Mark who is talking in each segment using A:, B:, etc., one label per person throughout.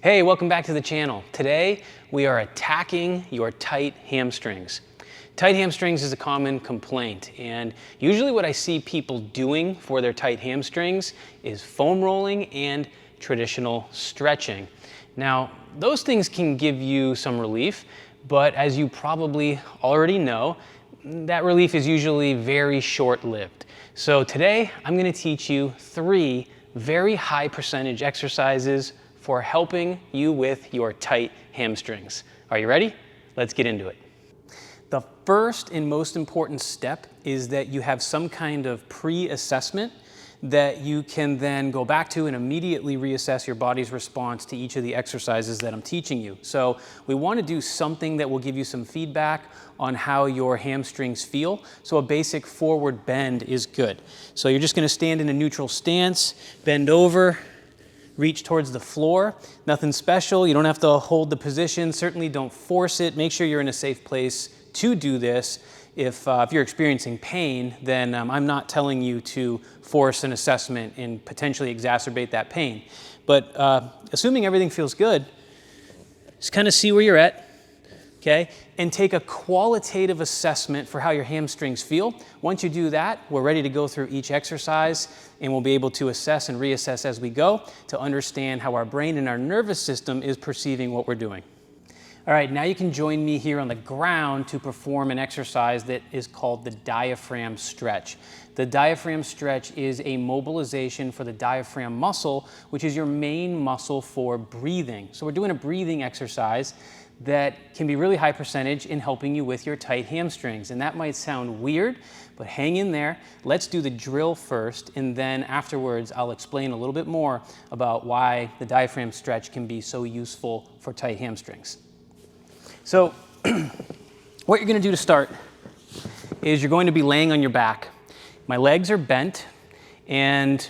A: Hey, welcome back to the channel. Today, we are attacking your tight hamstrings. Tight hamstrings is a common complaint, and usually what I see people doing for their tight hamstrings is foam rolling and traditional stretching. Now, those things can give you some relief, but as you probably already know, that relief is usually very short-lived. So today, I'm going to teach you 3 very high percentage exercises for helping you with your tight hamstrings. Are you ready? Let's get into it. The first and most important step is that you have some kind of pre-assessment that you can then go back to and immediately reassess your body's response to each of the exercises that I'm teaching you. So we want to do something that will give you some feedback on how your hamstrings feel. So a basic forward bend is good. So you're just going to stand in a neutral stance, bend over, reach towards the floor. Nothing special. You don't have to hold the position. Certainly don't force it. Make sure you're in a safe place to do this. If you're experiencing pain, then I'm not telling you to force an assessment and potentially exacerbate that pain. But assuming everything feels good, just kind of see where you're at, okay? And take a qualitative assessment for how your hamstrings feel. Once you do that, we're ready to go through each exercise, and we'll be able to assess and reassess as we go to understand how our brain and our nervous system is perceiving what we're doing. All right, now you can join me here on the ground to perform an exercise that is called the diaphragm stretch. The diaphragm stretch is a mobilization for the diaphragm muscle, which is your main muscle for breathing. So we're doing a breathing exercise that can be really high percentage in helping you with your tight hamstrings. And that might sound weird, but hang in there. Let's do the drill first, and then afterwards I'll explain a little bit more about why the diaphragm stretch can be so useful for tight hamstrings. So what you're going to do to start is you're going to be laying on your back. My legs are bent, and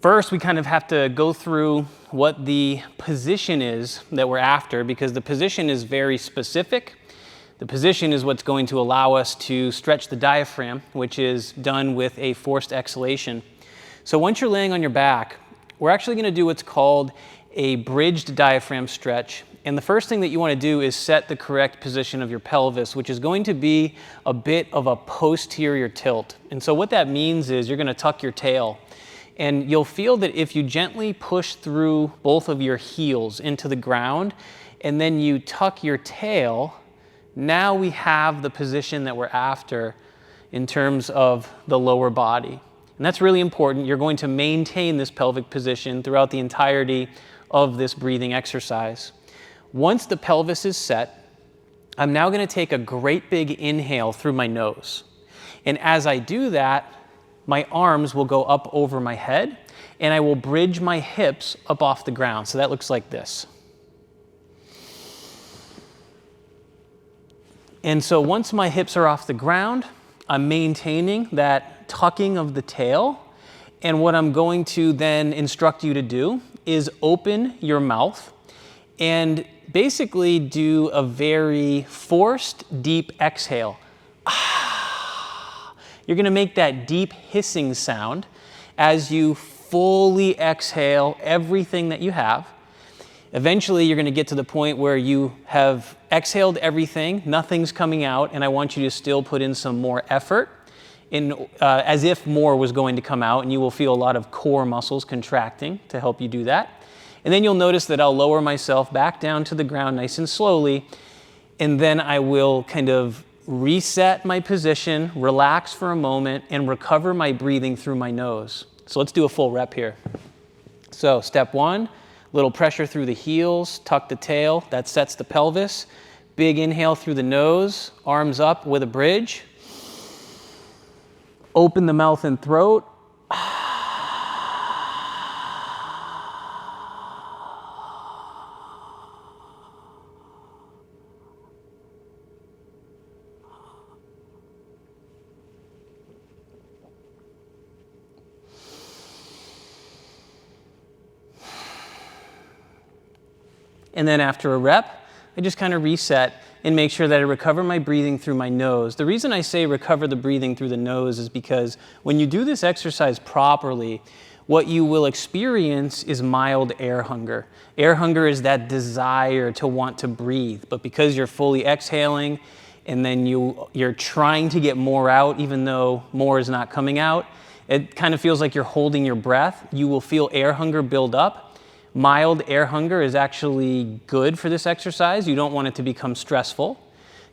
A: first we kind of have to go through what the position is that we're after, because the position is very specific. The position is what's going to allow us to stretch the diaphragm, which is done with a forced exhalation. So once you're laying on your back, we're actually going to do what's called a bridged diaphragm stretch. And the first thing that you want to do is set the correct position of your pelvis, which is going to be a bit of a posterior tilt. And so what that means is you're going to tuck your tail. And you'll feel that if you gently push through both of your heels into the ground, and then you tuck your tail, now we have the position that we're after in terms of the lower body. And that's really important. You're going to maintain this pelvic position throughout the entirety of this breathing exercise. Once the pelvis is set, I'm now going to take a great big inhale through my nose. And as I do that, my arms will go up over my head, and I will bridge my hips up off the ground. So that looks like this. And so once my hips are off the ground, I'm maintaining that tucking of the tail. And what I'm going to then instruct you to do is open your mouth and basically do a very forced, deep exhale. You're going to make that deep hissing sound as you fully exhale everything that you have. Eventually, you're going to get to the point where you have exhaled everything, nothing's coming out, and I want you to still put in some more effort, as if more was going to come out, and you will feel a lot of core muscles contracting to help you do that. And then you'll notice that I'll lower myself back down to the ground nice and slowly, and then I will kind of reset my position, relax for a moment, and recover my breathing through my nose. So let's do a full rep here. So step 1, little pressure through the heels, tuck the tail, that sets the pelvis. Big inhale through the nose, arms up with a bridge. Open the mouth and throat. And then after a rep, I just kind of reset and make sure that I recover my breathing through my nose. The reason I say recover the breathing through the nose is because when you do this exercise properly, what you will experience is mild air hunger. Air hunger is that desire to want to breathe, but because you're fully exhaling and then you're trying to get more out even though more is not coming out, it kind of feels like you're holding your breath. You will feel air hunger build up. Mild air hunger is actually good for this exercise. You don't want it to become stressful.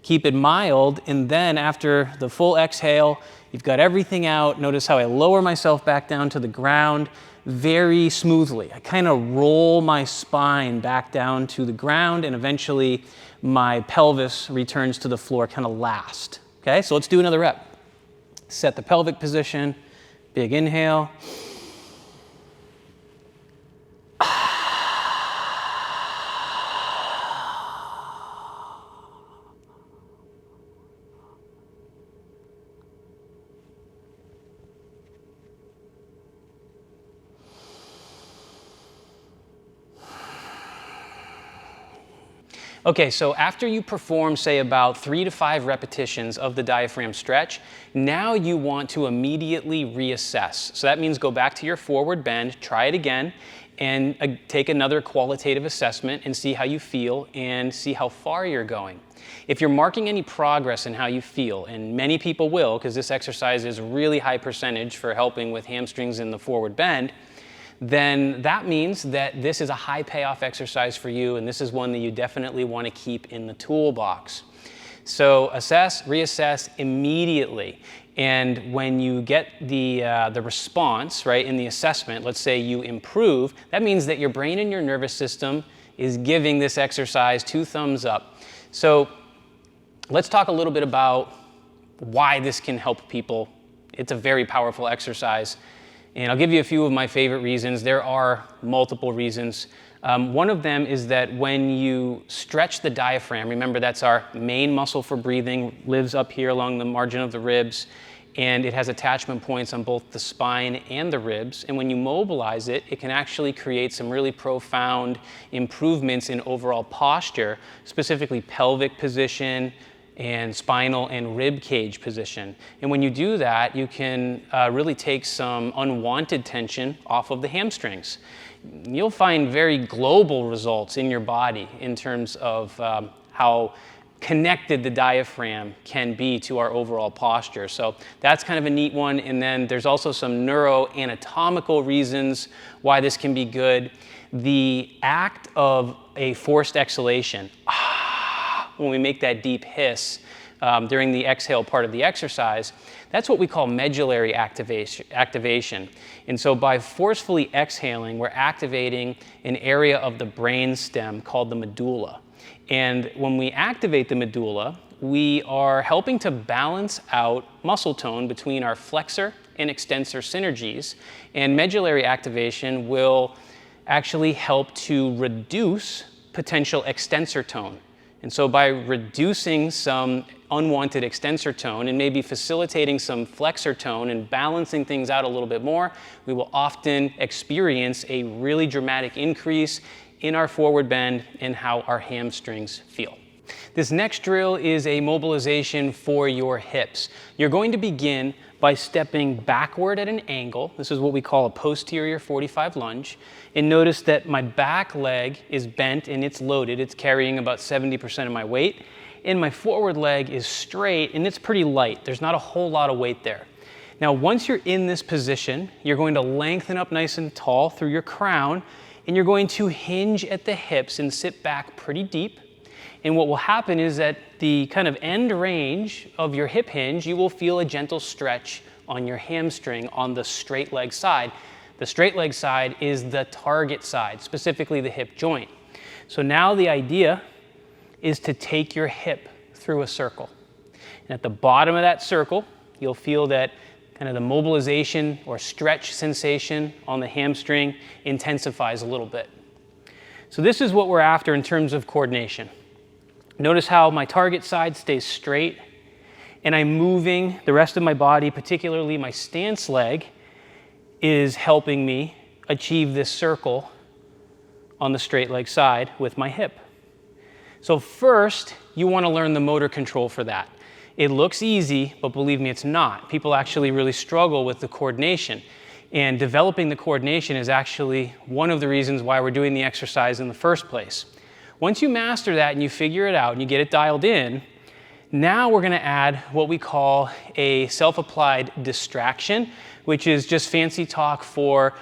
A: Keep it mild, and then after the full exhale, you've got everything out. Notice how I lower myself back down to the ground very smoothly. I kind of roll my spine back down to the ground, and eventually my pelvis returns to the floor kind of last. Okay, so let's do another rep. Set the pelvic position, big inhale. Okay, so after you perform, say, about 3 to 5 repetitions of the diaphragm stretch, now you want to immediately reassess. So that means go back to your forward bend, try it again, and take another qualitative assessment and see how you feel and see how far you're going. If you're marking any progress in how you feel, and many people will, because this exercise is a really high percentage for helping with hamstrings in the forward bend, then that means that this is a high payoff exercise for you, and this is one that you definitely want to keep in the toolbox. So assess, reassess immediately. And when you get the response, right, in the assessment, let's say you improve, that means that your brain and your nervous system is giving this exercise 2 thumbs up. So let's talk a little bit about why this can help people. It's a very powerful exercise. And I'll give you a few of my favorite reasons. There are multiple reasons. One of them is that when you stretch the diaphragm, remember that's our main muscle for breathing, lives up here along the margin of the ribs, and it has attachment points on both the spine and the ribs. And when you mobilize it, it can actually create some really profound improvements in overall posture, specifically pelvic position, and spinal and rib cage position. And when you do that, you can really take some unwanted tension off of the hamstrings. You'll find very global results in your body in terms of how connected the diaphragm can be to our overall posture. So that's kind of a neat one. And then there's also some neuro-anatomical reasons why this can be good. The act of a forced exhalation, when we make that deep hiss during the exhale part of the exercise, that's what we call medullary activation. And so by forcefully exhaling, we're activating an area of the brain stem called the medulla. And when we activate the medulla, we are helping to balance out muscle tone between our flexor and extensor synergies. And medullary activation will actually help to reduce potential extensor tone. And so by reducing some unwanted extensor tone and maybe facilitating some flexor tone and balancing things out a little bit more, we will often experience a really dramatic increase in our forward bend and how our hamstrings feel. This next drill is a mobilization for your hips. You're going to begin by stepping backward at an angle. This is what we call a posterior 45 lunge. And notice that my back leg is bent and it's loaded. It's carrying about 70% of my weight. And my forward leg is straight and it's pretty light. There's not a whole lot of weight there. Now, once you're in this position, you're going to lengthen up nice and tall through your crown, and you're going to hinge at the hips and sit back pretty deep. And what will happen is that the kind of end range of your hip hinge, you will feel a gentle stretch on your hamstring on the straight leg side. The straight leg side is the target side, specifically the hip joint. So now the idea is to take your hip through a circle. And at the bottom of that circle, you'll feel that kind of the mobilization or stretch sensation on the hamstring intensifies a little bit. So this is what we're after in terms of coordination. Notice how my target side stays straight, and I'm moving the rest of my body, particularly my stance leg, is helping me achieve this circle on the straight leg side with my hip. So first, you want to learn the motor control for that. It looks easy, but believe me, it's not. People actually really struggle with the coordination. And developing the coordination is actually one of the reasons why we're doing the exercise in the first place. Once you master that and you figure it out and you get it dialed in, now we're going to add what we call a self-applied distraction, which is just fancy talk for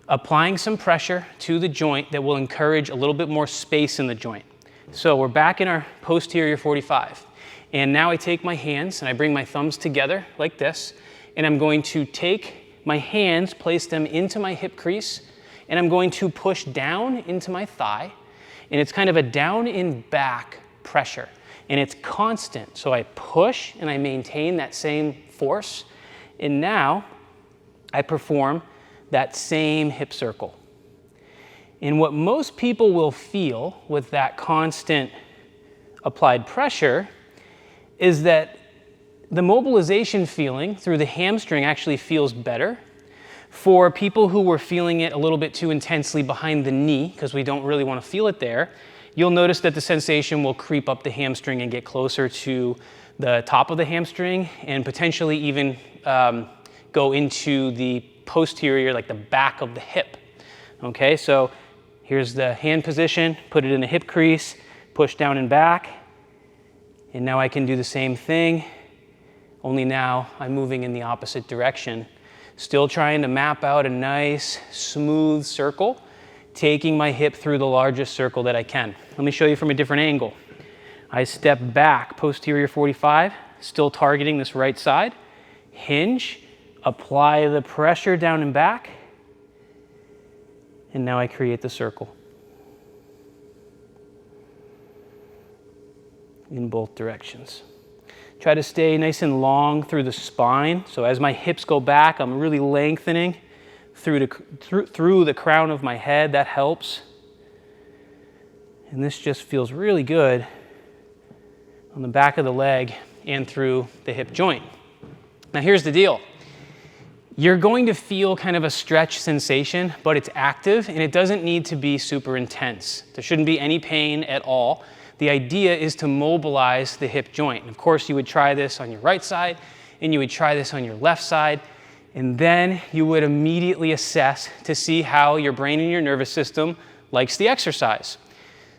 A: applying some pressure to the joint that will encourage a little bit more space in the joint. So we're back in our posterior 45. And now I take my hands and I bring my thumbs together like this, and I'm going to take my hands, place them into my hip crease, and I'm going to push down into my thigh, and it's kind of a down and back pressure, and it's constant. So I push and I maintain that same force, and now I perform that same hip circle. And what most people will feel with that constant applied pressure is that the mobilization feeling through the hamstring actually feels better. For people who were feeling it a little bit too intensely behind the knee, because we don't really want to feel it there, you'll notice that the sensation will creep up the hamstring and get closer to the top of the hamstring and potentially even go into the posterior, like the back of the hip. Okay, so here's the hand position, put it in the hip crease, push down and back, and now I can do the same thing, only now I'm moving in the opposite direction. Still trying to map out a nice, smooth circle, taking my hip through the largest circle that I can. Let me show you from a different angle. I step back, posterior 45, still targeting this right side, hinge, apply the pressure down and back, and now I create the circle in both directions. Try to stay nice and long through the spine. So as my hips go back, I'm really lengthening through the crown of my head. That helps. And this just feels really good on the back of the leg and through the hip joint. Now here's the deal. You're going to feel kind of a stretch sensation, but it's active and it doesn't need to be super intense. There shouldn't be any pain at all. The idea is to mobilize the hip joint. And of course, you would try this on your right side and you would try this on your left side, and then you would immediately assess to see how your brain and your nervous system likes the exercise.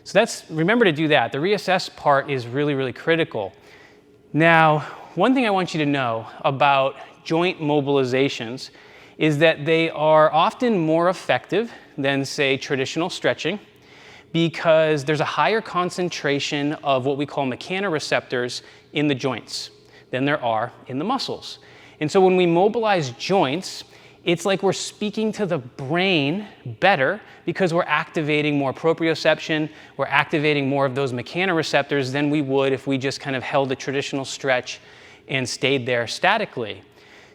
A: So remember to do that. The reassess part is really, really critical. Now, one thing I want you to know about joint mobilizations is that they are often more effective than, say, traditional stretching, because there's a higher concentration of what we call mechanoreceptors in the joints than there are in the muscles. And so when we mobilize joints, it's like we're speaking to the brain better because we're activating more proprioception, we're activating more of those mechanoreceptors than we would if we just kind of held a traditional stretch and stayed there statically.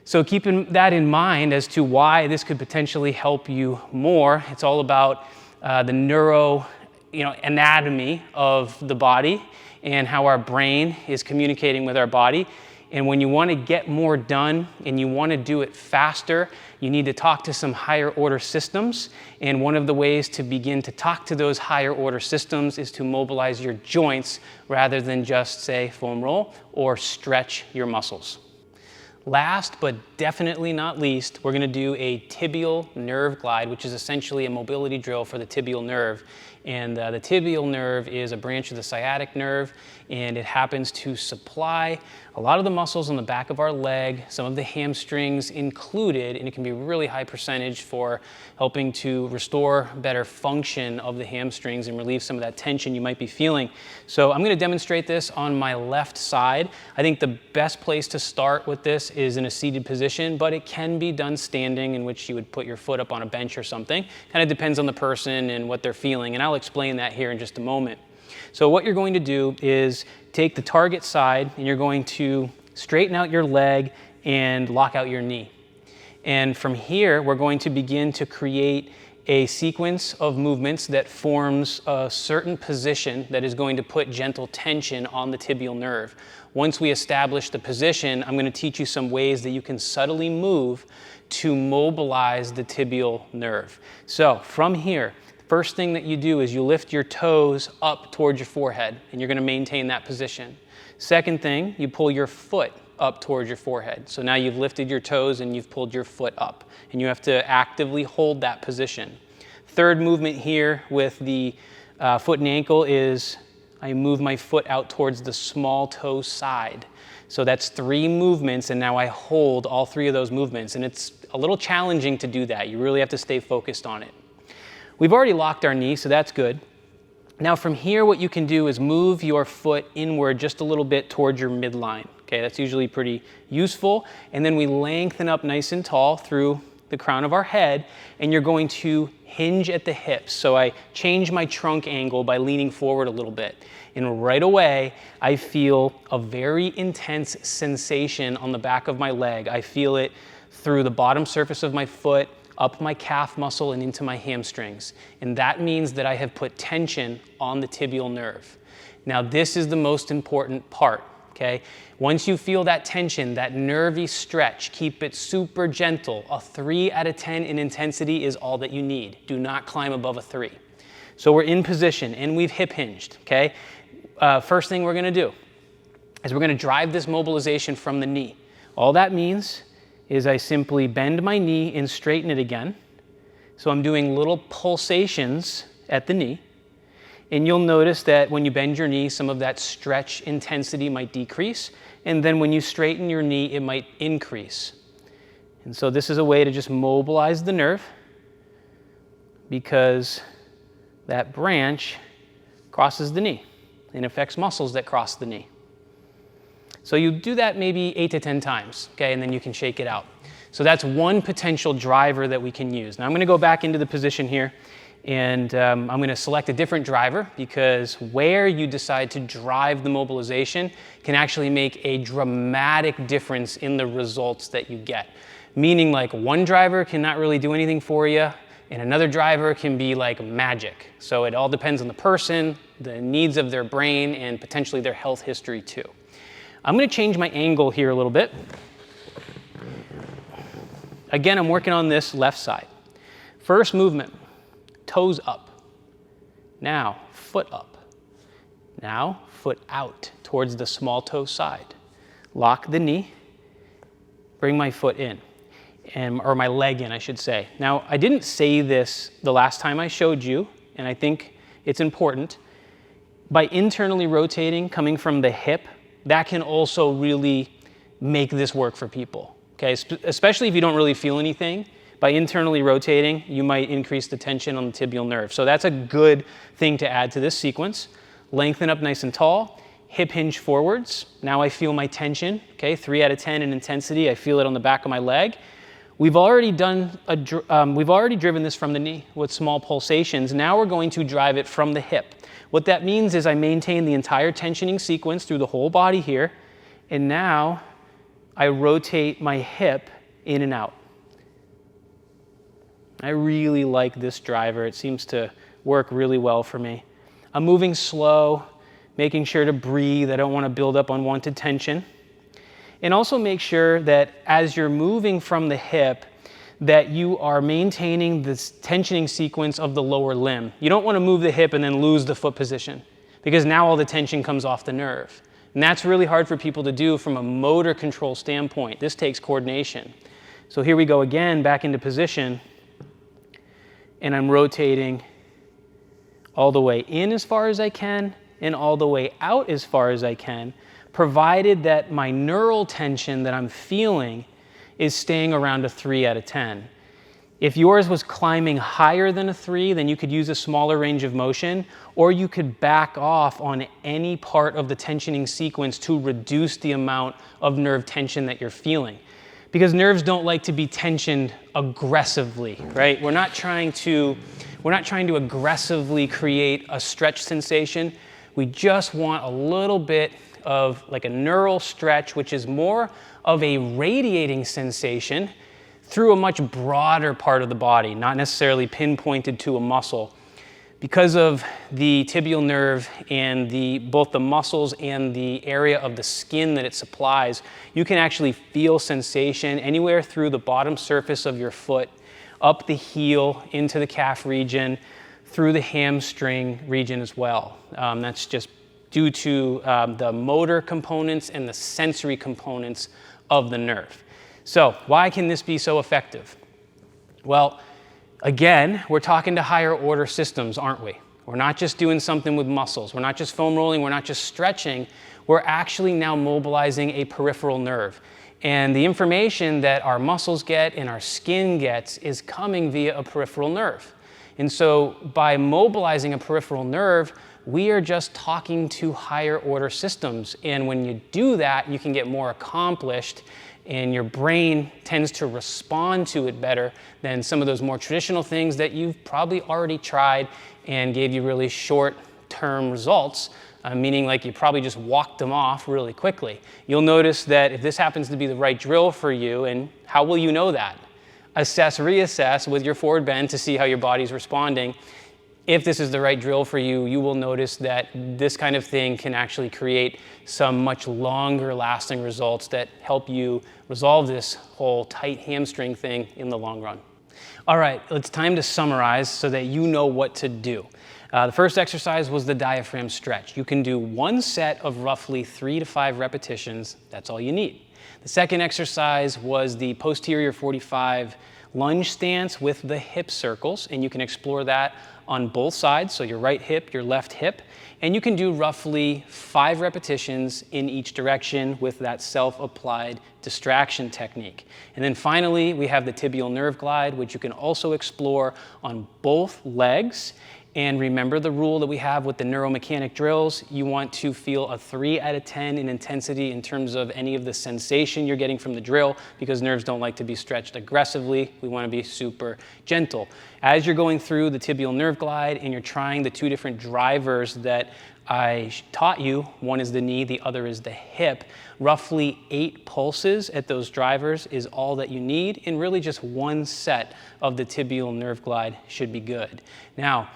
A: So keeping that in mind as to why this could potentially help you more, it's all about the anatomy of the body and how our brain is communicating with our body. And when you want to get more done and you want to do it faster, you need to talk to some higher order systems. And one of the ways to begin to talk to those higher order systems is to mobilize your joints rather than just, say, foam roll or stretch your muscles. Last but definitely not least, we're going to do a tibial nerve glide, which is essentially a mobility drill for the tibial nerve. And the tibial nerve is a branch of the sciatic nerve, and it happens to supply a lot of the muscles on the back of our leg, some of the hamstrings included, and it can be a really high percentage for helping to restore better function of the hamstrings and relieve some of that tension you might be feeling. So I'm going to demonstrate this on my left side. I think the best place to start with this is in a seated position, but it can be done standing, in which you would put your foot up on a bench or something. Kind of depends on the person and what they're feeling, and I'll explain that here in just a moment. So what you're going to do is take the target side and you're going to straighten out your leg and lock out your knee. And from here, we're going to begin to create a sequence of movements that forms a certain position that is going to put gentle tension on the tibial nerve. Once we establish the position, I'm going to teach you some ways that you can subtly move to mobilize the tibial nerve. So from here, first thing that you do is you lift your toes up towards your forehead, and you're going to maintain that position. Second thing, you pull your foot up towards your forehead. So now you've lifted your toes and you've pulled your foot up, and you have to actively hold that position. Third movement here with the foot and ankle is I move my foot out towards the small toe side. So that's 3 movements, and now I hold all 3 of those movements, and it's a little challenging to do that. You really have to stay focused on it. We've already locked our knee, so that's good. Now from here, what you can do is move your foot inward just a little bit towards your midline. Okay, that's usually pretty useful. And then we lengthen up nice and tall through the crown of our head, and you're going to hinge at the hips. So I change my trunk angle by leaning forward a little bit. And right away, I feel a very intense sensation on the back of my leg. I feel it through the bottom surface of my foot, up my calf muscle and into my hamstrings. And that means that I have put tension on the tibial nerve. Now this is the most important part, okay? Once you feel that tension, that nervy stretch, keep it super gentle. A 3 out of 10 in intensity is all that you need. Do not climb above a 3. So we're in position and we've hip hinged, okay? First thing we're gonna do is we're gonna drive this mobilization from the knee. All that means is I simply bend my knee and straighten it again. So I'm doing little pulsations at the knee. And you'll notice that when you bend your knee, some of that stretch intensity might decrease. And then when you straighten your knee, it might increase. And so this is a way to just mobilize the nerve, because that branch crosses the knee and affects muscles that cross the knee. So you do that maybe 8 to 10 times, okay, and then you can shake it out. So that's one potential driver that we can use. Now I'm going to go back into the position here, and I'm going to select a different driver, because where you decide to drive the mobilization can actually make a dramatic difference in the results that you get. Meaning, like, one driver cannot really do anything for you, and another driver can be like magic. So it all depends on the person, the needs of their brain, and potentially their health history too. I'm going to change my angle here a little bit. Again, I'm working on this left side. First movement, toes up. Now, foot up. Now, foot out towards the small toe side. Lock the knee, bring my foot in, or my leg in, I should say. Now, I didn't say this the last time I showed you, and I think it's important. By internally rotating, coming from the hip, that can also really make this work for people, okay? Especially if you don't really feel anything. By internally rotating, you might increase the tension on the tibial nerve. So that's a good thing to add to this sequence. Lengthen up nice and tall, hip hinge forwards. Now I feel my tension, okay? 3 out of 10 in intensity. I feel it on the back of my leg. We've already driven this from the knee with small pulsations. Now we're going to drive it from the hip. What that means is I maintain the entire tensioning sequence through the whole body here, and now I rotate my hip in and out. I really like this driver. It seems to work really well for me. I'm moving slow, making sure to breathe. I don't want to build up unwanted tension. And also make sure that as you're moving from the hip, that you are maintaining this tensioning sequence of the lower limb. You don't want to move the hip and then lose the foot position, because now all the tension comes off the nerve. And that's really hard for people to do from a motor control standpoint. This takes coordination. So here we go again, back into position, and I'm rotating all the way in as far as I can and all the way out as far as I can, provided that my neural tension that I'm feeling is staying around a 3 out of 10. If yours was climbing higher than a 3, then you could use a smaller range of motion, or you could back off on any part of the tensioning sequence to reduce the amount of nerve tension that you're feeling. Because nerves don't like to be tensioned aggressively, right? We're not trying to aggressively create a stretch sensation. We just want a little bit of like a neural stretch, which is more of a radiating sensation through a much broader part of the body, not necessarily pinpointed to a muscle. Because of the tibial nerve and both the muscles and the area of the skin that it supplies, you can actually feel sensation anywhere through the bottom surface of your foot, up the heel, into the calf region, through the hamstring region as well. That's just due to the motor components and the sensory components of the nerve. So why can this be so effective? Well, again, we're talking to higher order systems, aren't we? We're not just doing something with muscles. We're not just foam rolling. We're not just stretching. We're actually now mobilizing a peripheral nerve. And the information that our muscles get and our skin gets is coming via a peripheral nerve. And so by mobilizing a peripheral nerve, we are just talking to higher order systems. And when you do that, you can get more accomplished, and your brain tends to respond to it better than some of those more traditional things that you've probably already tried and gave you really short-term results, meaning like you probably just walked them off really quickly. You'll notice that if this happens to be the right drill for you, and how will you know that? Assess, reassess with your forward bend to see how your body's responding. If this is the right drill for you, you will notice that this kind of thing can actually create some much longer lasting results that help you resolve this whole tight hamstring thing in the long run. All right, it's time to summarize so that you know what to do. The first exercise was the diaphragm stretch. You can do one set of roughly 3 to 5 repetitions. That's all you need. The second exercise was the posterior 45 lunge stance with the hip circles, and you can explore that on both sides, so your right hip, your left hip, and you can do roughly 5 repetitions in each direction with that self-applied distraction technique. And then finally, we have the tibial nerve glide, which you can also explore on both legs. And remember the rule that we have with the neuromechanic drills. You want to feel a 3 out of 10 in intensity in terms of any of the sensation you're getting from the drill, because nerves don't like to be stretched aggressively. We want to be super gentle. As you're going through the tibial nerve glide and you're trying the 2 different drivers that I taught you, one is the knee, the other is the hip, roughly 8 pulses at those drivers is all that you need, and really just 1 set of the tibial nerve glide should be good. Now,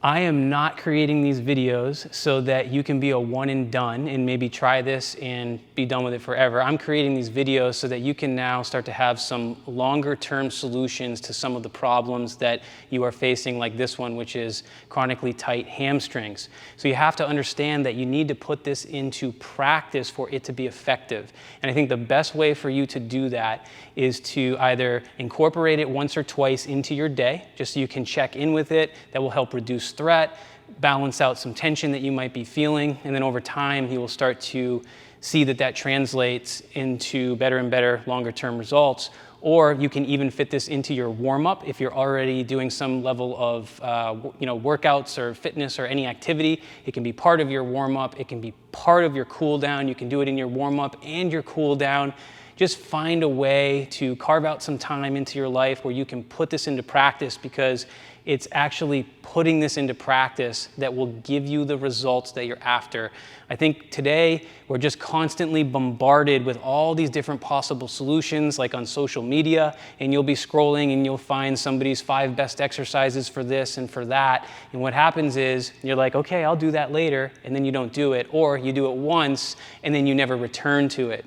A: I am not creating these videos so that you can be a one and done and maybe try this and be done with it forever. I'm creating these videos so that you can now start to have some longer term solutions to some of the problems that you are facing, like this one, which is chronically tight hamstrings. So you have to understand that you need to put this into practice for it to be effective. And I think the best way for you to do that is to either incorporate it once or twice into your day, just so you can check in with it. That will help reduce threat, balance out some tension that you might be feeling, and then over time you will start to see that that translates into better and better longer term results. Or you can even fit this into your warm-up if you're already doing some level of workouts or fitness or any activity. It can be part of your warm-up. It can be part of your cool-down. You can do it in your warm-up and your cool-down. Just find a way to carve out some time into your life where you can put this into practice, because it's actually putting this into practice that will give you the results that you're after. I think today we're just constantly bombarded with all these different possible solutions, like on social media, and you'll be scrolling and you'll find somebody's 5 best exercises for this and for that. And what happens is you're like, okay, I'll do that later, and then you don't do it, or you do it once and then you never return to it.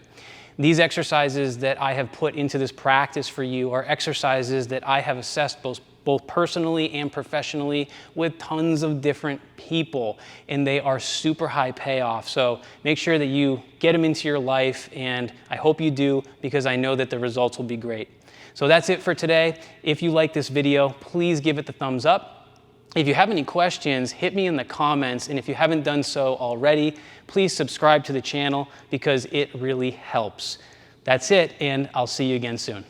A: These exercises that I have put into this practice for you are exercises that I have assessed both personally and professionally with tons of different people, and they are super high payoff. So make sure that you get them into your life, and I hope you do, because I know that the results will be great. So that's it for today. If you like this video, please give it the thumbs up. If you have any questions, hit me in the comments, and if you haven't done so already, please subscribe to the channel, because it really helps. That's it, and I'll see you again soon.